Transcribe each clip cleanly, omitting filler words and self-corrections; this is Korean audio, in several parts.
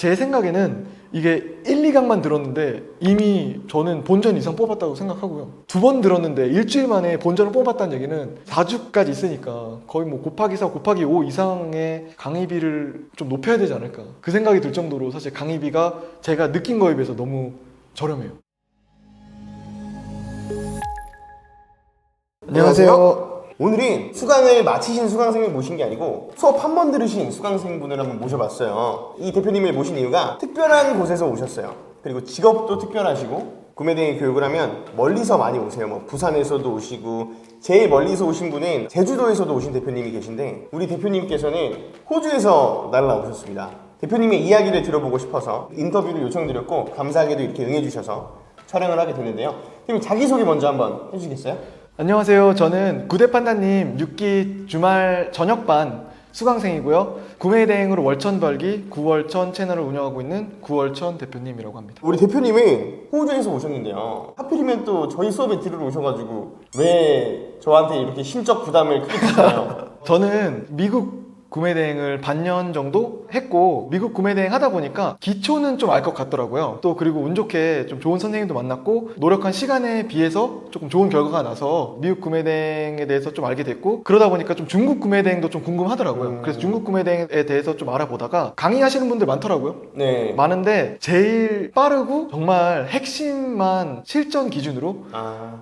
제 생각에는 이게 1, 2강만 들었는데 이미 저는 본전 이상 뽑았다고 생각하고요. 2번 들었는데 일주일 만에 본전을 뽑았다는 얘기는 4주까지 있으니까 거의 뭐 곱하기 4, 곱하기 5 이상의 강의비를 좀 높여야 되지 않을까. 그 생각이 들 정도로 사실 강의비가 제가 느낀 거에 비해서 너무 저렴해요. 안녕하세요. 오늘은 수강을 마치신 수강생을 모신 게 아니고 수업 한 번 들으신 수강생분을 한번 모셔봤어요. 이 대표님을 모신 이유가 특별한 곳에서 오셨어요. 그리고 직업도 특별하시고 구매대행 교육을 하면 멀리서 많이 오세요. 뭐 부산에서도 오시고 제일 멀리서 오신 분은 제주도에서도 오신 대표님이 계신데 우리 대표님께서는 호주에서 날아오셨습니다. 대표님의 이야기를 들어보고 싶어서 인터뷰를 요청드렸고 감사하게도 이렇게 응해주셔서 촬영을 하게 됐는데요. 대표님 자기소개 먼저 한번 해주시겠어요? 안녕하세요. 저는 구대판다님 6기 주말 저녁반 수강생이고요. 구매대행으로 월천 벌기 9월천 채널을 운영하고 있는 9월천 대표님이라고 합니다. 우리 대표님은 호주에서 오셨는데요. 하필이면 또 저희 수업에 들으러 오셔가지고 왜 저한테 이렇게 심적 부담을 크게 주시나요? 저는 미국 구매대행을 반년 정도 했고 미국 구매대행 하다 보니까 기초는 좀 알 것 같더라고요. 또 그리고 운 좋게 좀 좋은 선생님도 만났고 노력한 시간에 비해서 조금 좋은 결과가 나서 미국 구매대행에 대해서 좀 알게 됐고 그러다 보니까 좀 중국 구매대행도 좀 궁금하더라고요. 그래서 중국 구매대행에 대해서 좀 알아보다가 강의하시는 분들 많더라고요. 네. 많은데 제일 빠르고 정말 핵심만 실전 기준으로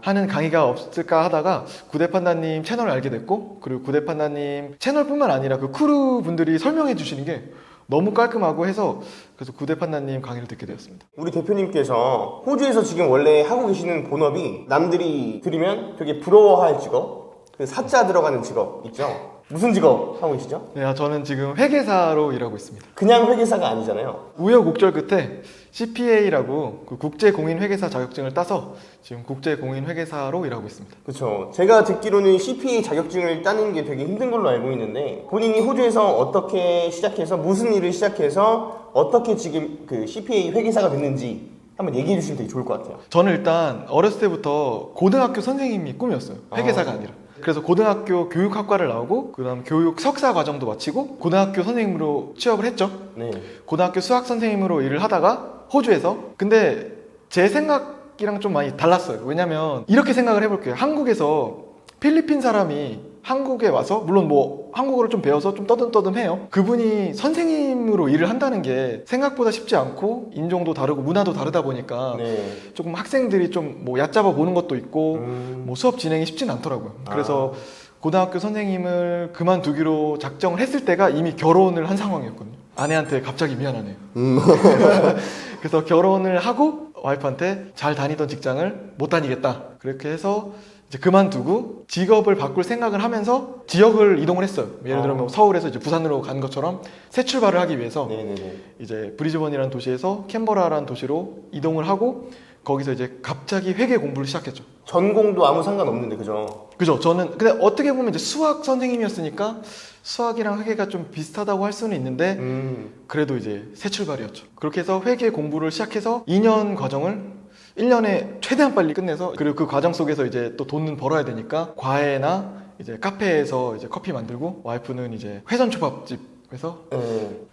하는 강의가 없을까 하다가 구대판다님 채널을 알게 됐고 그리고 구대판다님 채널뿐만 아니라 그 크루 분들이 설명해 주시는 게 너무 깔끔하고 해서 그래서 구대판다님 강의를 듣게 되었습니다. 우리 대표님께서 호주에서 지금 원래 하고 계시는 본업이 남들이 들으면 되게 부러워할 직업, 그 사자 들어가는 직업 있죠? 무슨 직업 하고 계시죠? 네, 저는 지금 회계사로 일하고 있습니다. 그냥 회계사가 아니잖아요. 우여곡절 끝에 CPA라고 그 국제공인회계사 자격증을 따서 지금 국제공인회계사로 일하고 있습니다. 그렇죠. 제가 듣기로는 CPA 자격증을 따는 게 되게 힘든 걸로 알고 있는데 본인이 호주에서 어떻게 시작해서 무슨 일을 시작해서 어떻게 지금 그 CPA 회계사가 됐는지 한번 얘기해 주시면 되게 좋을 것 같아요. 저는 일단 어렸을 때부터 고등학교 선생님이 꿈이었어요. 회계사가 아니라. 그래서 고등학교 교육학과를 나오고 그다음 교육 석사 과정도 마치고 고등학교 선생님으로 취업을 했죠. 네. 고등학교 수학 선생님으로 일을 하다가 호주에서 근데 제 생각이랑 좀 많이 달랐어요. 왜냐면 이렇게 생각을 해볼게요. 한국에서 필리핀 사람이 한국에 와서 물론 뭐 한국어를 좀 배워서 좀 떠듬떠듬해요. 그분이 선생님으로 일을 한다는 게 생각보다 쉽지 않고 인종도 다르고 문화도 다르다 보니까 네. 조금 학생들이 좀 뭐 얕잡아 보는 것도 있고 뭐 수업 진행이 쉽진 않더라고요. 그래서 고등학교 선생님을 그만두기로 작정을 했을 때가 이미 결혼을 한 상황이었거든요. 아내한테 갑자기 미안하네요. 그래서 결혼을 하고 와이프한테 잘 다니던 직장을 못 다니겠다. 그렇게 해서 이제 그만두고 직업을 바꿀 생각을 하면서 지역을 이동을 했어요. 예를 들면 서울에서 이제 부산으로 간 것처럼 새 출발을 하기 위해서 네네네. 이제 브리즈번이라는 도시에서 캔버라라는 도시로 이동을 하고 거기서 이제 갑자기 회계 공부를 시작했죠. 전공도 아무 상관없는데 그죠? 그죠? 저는 근데 어떻게 보면 이제 수학 선생님이었으니까 수학이랑 회계가 좀 비슷하다고 할 수는 있는데 그래도 이제 새 출발이었죠. 그렇게 해서 회계 공부를 시작해서 2년 과정을 1년에 최대한 빨리 끝내서 그리고 그 과정 속에서 이제 또 돈은 벌어야 되니까 과외나 이제 카페에서 이제 커피 만들고 와이프는 이제 회전초밥집에서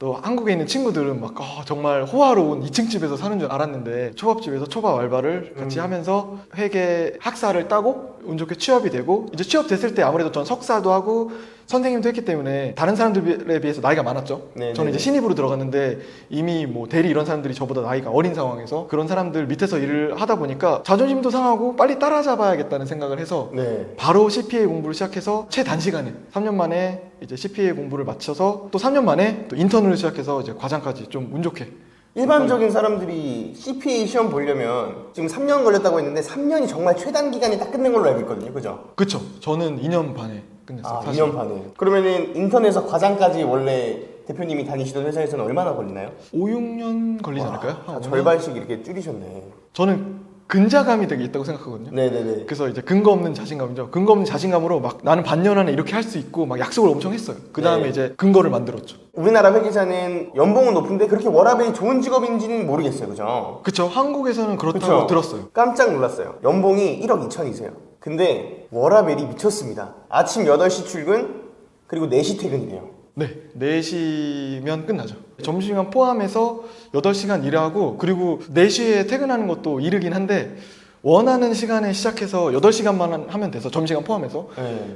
또 한국에 있는 친구들은 막 정말 호화로운 2층 집에서 사는 줄 알았는데 초밥집에서 초밥 알바를 같이 하면서 회계 학사를 따고 운 좋게 취업이 되고 이제 취업됐을 때 아무래도 전 석사도 하고 선생님도 했기 때문에 다른 사람들에 비해서 나이가 많았죠. 네네네. 저는 이제 신입으로 들어갔는데 이미 뭐 대리 이런 사람들이 저보다 나이가 어린 상황에서 그런 사람들 밑에서 일을 하다 보니까 자존심도 상하고 빨리 따라잡아야겠다는 생각을 해서 네. 바로 CPA 공부를 시작해서 최단시간에 3년 만에 이제 CPA 공부를 마쳐서 또 3년 만에 또 인턴을 시작해서 이제 과장까지 좀 운 좋게 일반적인 사람들이 CPA 시험 보려면 지금 3년 걸렸다고 했는데 3년이 정말 최단 기간에 딱 끝낸 걸로 알고 있거든요. 그죠? 그쵸. 저는 2년 반에 끝냈어요. 사실. 2년 반에. 그러면은 인턴에서 과장까지 원래 대표님이 다니시던 회사에서는 얼마나 걸리나요? 5, 6년 걸리지 않을까요? 다 한 5년? 절반씩 이렇게 줄이셨네. 저는 근자감이 되게 있다고 생각하거든요. 네네네. 그래서 이제 근거 없는 자신감이죠. 근거 없는 자신감으로 막 나는 반년 안에 이렇게 할 수 있고 막 약속을 엄청 했어요. 그 다음에 네. 이제 근거를 만들었죠. 우리나라 회계사는 연봉은 높은데 그렇게 워라밸이 좋은 직업인지는 모르겠어요. 그죠? 그쵸. 한국에서는 그렇다고 그쵸? 들었어요. 깜짝 놀랐어요. 연봉이 1억 2천이세요. 근데 워라밸이 미쳤습니다. 아침 8시 출근 그리고 4시 퇴근이래요. 네, 4시면 끝나죠. 점심시간 포함해서 8시간 일하고 그리고 4시에 퇴근하는 것도 이르긴 한데 원하는 시간에 시작해서 8시간만 하면 돼서 점심시간 포함해서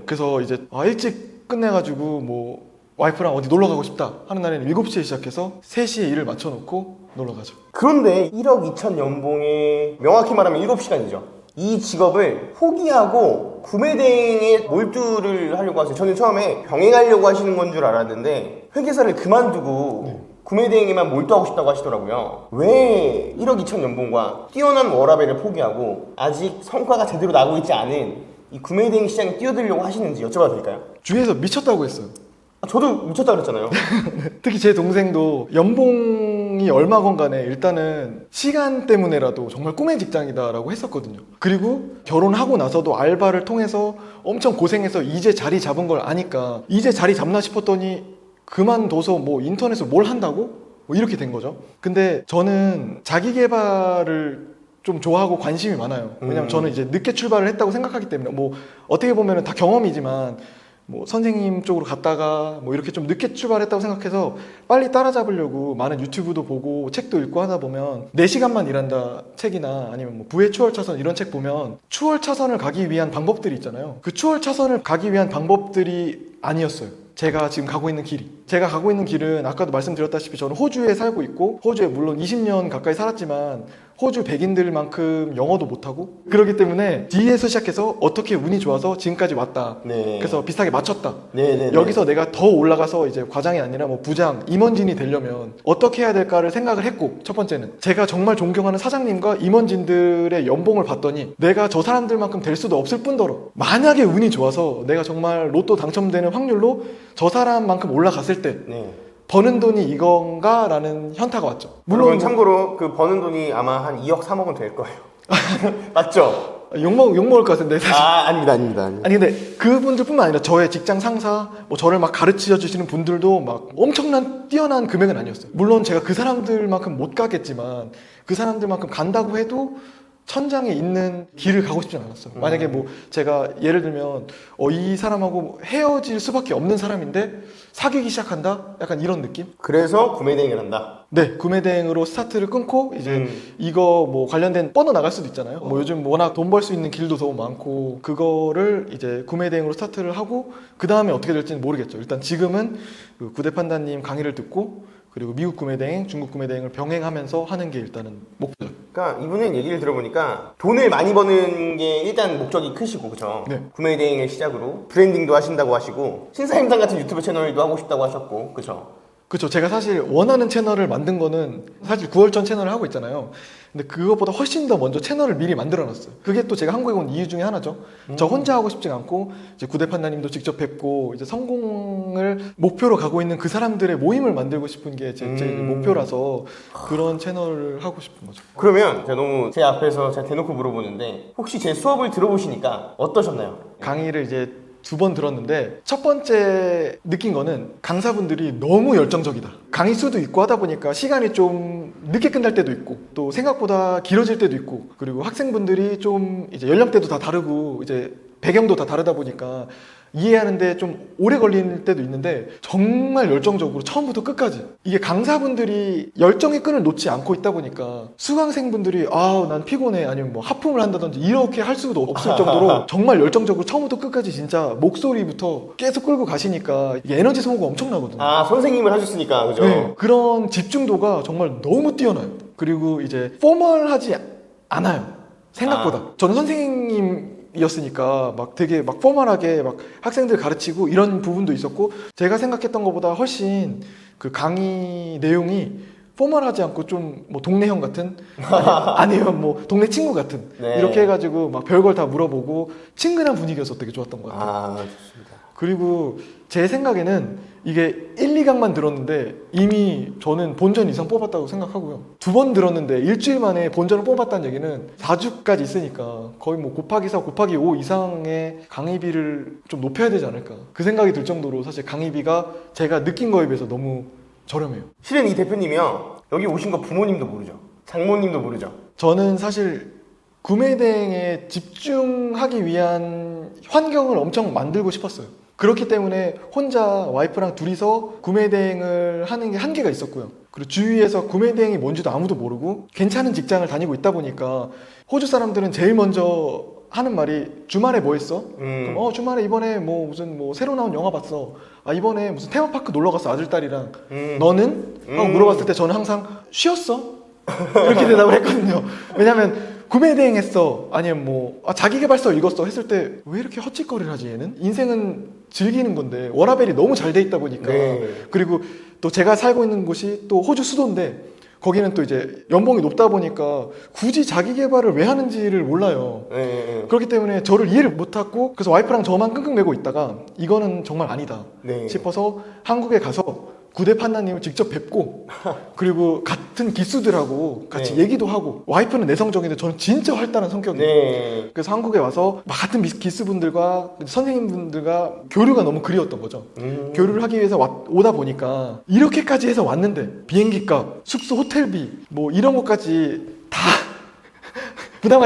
그래서 이제 일찍 끝내가지고 뭐 와이프랑 어디 놀러 가고 싶다 하는 날에는 7시에 시작해서 3시에 일을 맞춰놓고 놀러 가죠. 그런데 1억 2천 연봉에 명확히 말하면 7시간이죠. 이 직업을 포기하고 구매대행에 몰두를 하려고 하세요. 저는 처음에 병행하려고 하시는 건 줄 알았는데 회계사를 그만두고 구매대행에만 몰두하고 싶다고 하시더라고요. 왜 1억 2천 연봉과 뛰어난 워라밸을 포기하고 아직 성과가 제대로 나고 있지 않은 이 구매대행 시장에 뛰어들려고 하시는지 여쭤봐도 될까요? 주위에서 미쳤다고 했어요. 저도 미쳤다 그랬잖아요. 특히 제 동생도 연봉이 얼마건 간에 일단은 시간 때문에라도 정말 꿈의 직장이다라고 했었거든요. 그리고 결혼하고 나서도 알바를 통해서 엄청 고생해서 이제 자리 잡은 걸 아니까 이제 자리 잡나 싶었더니 그만둬서 뭐 인터넷으로 뭘 한다고? 뭐 이렇게 된 거죠. 근데 저는 자기 개발을 좀 좋아하고 관심이 많아요. 왜냐면 저는 이제 늦게 출발을 했다고 생각하기 때문에 뭐 어떻게 보면은 다 경험이지만 뭐 선생님 쪽으로 갔다가 뭐 이렇게 좀 늦게 출발했다고 생각해서 빨리 따라잡으려고 많은 유튜브도 보고 책도 읽고 하다 보면 4시간만 일한다 책이나 아니면 뭐 부의 추월 차선 이런 책 보면 추월 차선을 가기 위한 방법들이 있잖아요. 그 추월 차선을 가기 위한 방법들이 아니었어요. 제가 지금 가고 있는 길이. 제가 가고 있는 길은 아까도 말씀드렸다시피 저는 호주에 살고 있고 호주에 물론 20년 가까이 살았지만 호주 백인들만큼 영어도 못하고 그렇기 때문에 D에서 시작해서 어떻게 운이 좋아서 지금까지 왔다. 네. 그래서 비슷하게 맞췄다. 네. 여기서 내가 더 올라가서 이제 과장이 아니라 뭐 부장, 임원진이 되려면 어떻게 해야 될까를 생각을 했고 첫 번째는 제가 정말 존경하는 사장님과 임원진들의 연봉을 봤더니 내가 저 사람들만큼 될 수도 없을 뿐더러 만약에 운이 좋아서 내가 정말 로또 당첨되는 확률로 저 사람만큼 올라갔을 때 네. 버는 돈이 이건가? 라는 현타가 왔죠. 물론 참고로 그 버는 돈이 아마 한 2억 3억은 될 거예요. 맞죠? 욕먹을 것 같은데 사실. 아닙니다. 아니 근데 그분들뿐만 아니라 저의 직장 상사 뭐 저를 막 가르쳐 주시는 분들도 막 엄청난 뛰어난 금액은 아니었어요. 물론 제가 그 사람들만큼 못 가겠지만 그 사람들만큼 간다고 해도 천장에 있는 길을 가고 싶진 않았어요. 만약에 뭐 제가 예를 들면 이 사람하고 헤어질 수밖에 없는 사람인데 사귀기 시작한다? 약간 이런 느낌? 그래서 구매대행을 한다. 네, 구매대행으로 스타트를 끊고 이제 이거 뭐 관련된 뻗어 나갈 수도 있잖아요. 뭐 요즘 워낙 돈 벌 수 있는 길도 더 많고 그거를 이제 구매대행으로 스타트를 하고 그 다음에 어떻게 될지는 모르겠죠. 일단 지금은 그 구대판다님 강의를 듣고 그리고 미국 구매대행, 중국 구매대행을 병행하면서 하는 게 일단은 목표죠. 그러니까 이분은 얘기를 들어보니까 돈을 많이 버는 게 일단 목적이 크시고 그죠? 네. 구매대행을 시작으로 브랜딩도 하신다고 하시고 신사임당 같은 유튜브 채널도 하고 싶다고 하셨고 그죠? 그렇죠. 제가 사실 원하는 채널을 만든 거는 사실 9월 전 채널을 하고 있잖아요. 근데 그것보다 훨씬 더 먼저 채널을 미리 만들어 놨어요. 그게 또 제가 한국에 온 이유 중에 하나죠. 저 혼자 하고 싶지 않고 이제 구대판다님도 직접 뵙고 이제 성공을 목표로 가고 있는 그 사람들의 모임을 만들고 싶은 게 제 목표라서 그런 채널을 하고 싶은 거죠. 그러면 제가 너무 제 앞에서 제가 대놓고 물어보는데 혹시 제 수업을 들어보시니까 어떠셨나요? 강의를 이제 2번 들었는데 첫 번째 느낀 거는 강사분들이 너무 열정적이다. 강의 수도 있고 하다 보니까 시간이 좀 늦게 끝날 때도 있고 또 생각보다 길어질 때도 있고 그리고 학생분들이 좀 이제 연령대도 다 다르고 이제 배경도 다 다르다 보니까 이해하는데 좀 오래 걸릴 때도 있는데 정말 열정적으로 처음부터 끝까지 이게 강사분들이 열정의 끈을 놓지 않고 있다 보니까 수강생분들이 난 피곤해 아니면 뭐 하품을 한다든지 이렇게 할 수도 없을 정도로 정말 열정적으로 처음부터 끝까지 진짜 목소리부터 계속 끌고 가시니까 이게 에너지 소모가 엄청나거든요. 선생님을 하셨으니까 그죠? 네, 그런 집중도가 정말 너무 뛰어나요. 그리고 이제 포멀하지 않아요. 생각보다. 저는 선생님이었으니까 막 되게 막 포멀하게 막 학생들 가르치고 이런 부분도 있었고 제가 생각했던 것보다 훨씬 그 강의 내용이 포멀하지 않고 좀 뭐 동네 형 같은 아니면 뭐 동네 친구 같은 네. 이렇게 해가지고 막 별걸 다 물어보고 친근한 분위기여서 되게 좋았던 것 같아요. 좋습니다. 그리고 제 생각에는 이게 1, 2강만 들었는데 이미 저는 본전 이상 뽑았다고 생각하고요. 2번 들었는데 일주일 만에 본전을 뽑았다는 얘기는 4주까지 있으니까 거의 뭐 곱하기 4, 곱하기 5 이상의 강의비를 좀 높여야 되지 않을까. 그 생각이 들 정도로 사실 강의비가 제가 느낀 거에 비해서 너무 저렴해요. 실은 이 대표님이요. 여기 오신 거 부모님도 모르죠. 장모님도 모르죠. 저는 사실 구매대행에 집중하기 위한 환경을 엄청 만들고 싶었어요. 그렇기 때문에 혼자 와이프랑 둘이서 구매 대행을 하는 게 한계가 있었고요. 그리고 주위에서 구매 대행이 뭔지도 아무도 모르고 괜찮은 직장을 다니고 있다 보니까 호주 사람들은 제일 먼저 하는 말이 주말에 뭐 했어? 그럼 주말에 이번에 뭐 무슨 뭐 새로 나온 영화 봤어. 아 이번에 무슨 테마파크 놀러 갔어 아들 딸이랑. 너는? 하고 물어봤을 때 저는 항상 쉬었어. 이렇게 대답을 했거든요. 왜냐면 구매 대행했어 아니면 뭐 자기계발서 읽었어 했을 때 왜 이렇게 헛짓거리를 하지 얘는? 인생은 즐기는 건데 워라밸이 너무 잘 돼 있다 보니까. 그리고 또 제가 살고 있는 곳이 또 호주 수도인데 거기는 또 이제 연봉이 높다 보니까 굳이 자기 개발을 왜 하는지를 몰라요. 그렇기 때문에 저를 이해를 못하고 그래서 와이프랑 저만 끙끙대고 있다가 이거는 정말 아니다 싶어서 한국에 가서 구대 판다님을 직접 뵙고 그리고 같은 기수들하고 같이 얘기도 하고 와이프는 내성적인데 저는 진짜 활달한 성격이에요. 그래서 한국에 와서 막 같은 기수분들과 선생님분들과 교류가 너무 그리웠던 거죠. 교류를 하기 위해서 오다 보니까 이렇게까지 해서 왔는데 비행기값, 숙소 호텔비 뭐 이런 것까지 다 부담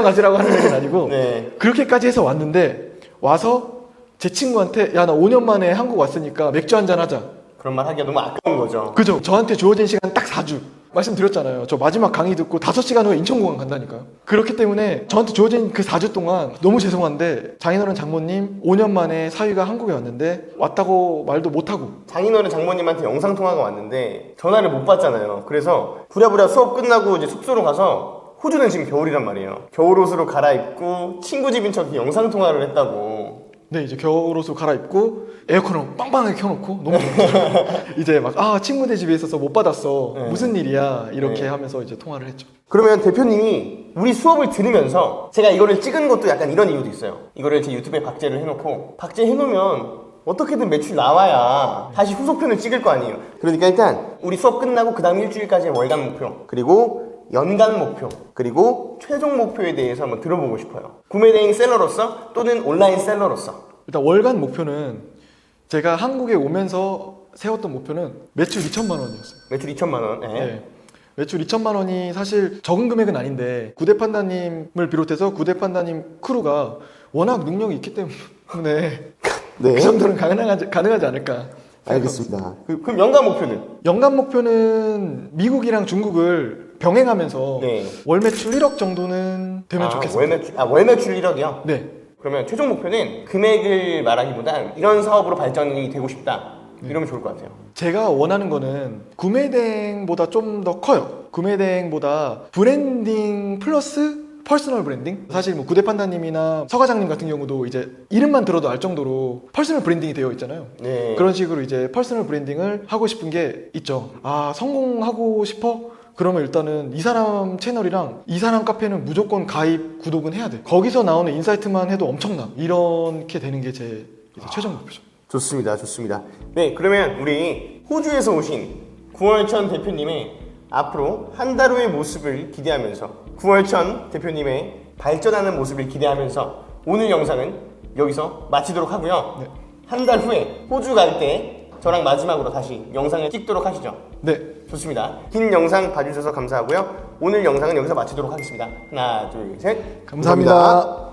가지라고 하는 얘기는 아니고 그렇게까지 해서 왔는데 와서 제 친구한테 야 나 5년 만에 한국 왔으니까 맥주 한잔 하자. 그런 말 하기가 너무 아까운 거죠. 그죠. 저한테 주어진 시간 딱 4주. 말씀드렸잖아요. 저 마지막 강의 듣고 5시간 후에 인천공항 간다니까요. 그렇기 때문에 저한테 주어진 그 4주 동안 너무 죄송한데 장인어른 장모님 5년 만에 사위가 한국에 왔는데 왔다고 말도 못하고 장인어른 장모님한테 영상통화가 왔는데 전화를 못 받잖아요. 그래서 부랴부랴 수업 끝나고 이제 숙소로 가서 호주는 지금 겨울이란 말이에요. 겨울옷으로 갈아입고 친구 집인 척 영상통화를 했다고. 네, 이제 겨울옷을 갈아입고 에어컨을 빵빵하게 켜놓고 너무 덥죠. 이제 막 친구네 집에 있어서 못 받았어. 무슨 일이야 이렇게 하면서 이제 통화를 했죠. 그러면 대표님이 우리 수업을 들으면서 제가 이거를 찍은 것도 약간 이런 이유도 있어요. 이거를 제 유튜브에 박제를 해놓고 박제해놓으면 어떻게든 매출 나와야 다시 후속편을 찍을 거 아니에요. 그러니까 일단 우리 수업 끝나고 그 다음 일주일까지의 월간 목표 그리고 연간 목표 그리고 최종 목표에 대해서 한번 들어보고 싶어요. 구매대행 셀러로서 또는 온라인 셀러로서. 일단 월간 목표는 제가 한국에 오면서 세웠던 목표는 매출 2천만 원이었어요. 매출 2천만 원. 네. 매출 2천만 원이 사실 적은 금액은 아닌데 구대 판다님을 비롯해서 구대 판다님 크루가 워낙 능력이 있기 때문에 그 정도는 가능하지 않을까. 알겠습니다. 그럼 연간 목표는? 연간 목표는 미국이랑 중국을 병행하면서 월 매출 1억 정도는 되면 좋겠습니다. 월 매출 1억이요? 네. 그러면 최종 목표는 금액을 말하기보단 이런 사업으로 발전이 되고 싶다. 이러면 좋을 것 같아요. 제가 원하는 거는 구매대행보다 좀 더 커요. 구매대행보다 브랜딩 플러스 퍼스널 브랜딩? 사실 뭐 구대판다님이나 서 과장님 같은 경우도 이제 이름만 들어도 알 정도로 퍼스널 브랜딩이 되어 있잖아요. 그런 식으로 이제 퍼스널 브랜딩을 하고 싶은 게 있죠. 성공하고 싶어? 그러면 일단은 이 사람 채널이랑 이 사람 카페는 무조건 가입, 구독은 해야 돼. 거기서 나오는 인사이트만 해도 엄청나. 이렇게 되는 게 제 최종 목표죠. 좋습니다. 좋습니다. 네, 그러면 우리 호주에서 오신 구월천 대표님의 앞으로 한 달 후의 모습을 기대하면서 구월천 대표님의 발전하는 모습을 기대하면서 오늘 영상은 여기서 마치도록 하고요. 한 달 후에 호주 갈 때 저랑 마지막으로 다시 영상을 찍도록 하시죠. 네. 좋습니다. 긴 영상 봐주셔서 감사하고요. 오늘 영상은 여기서 마치도록 하겠습니다. 하나, 둘, 셋. 감사합니다.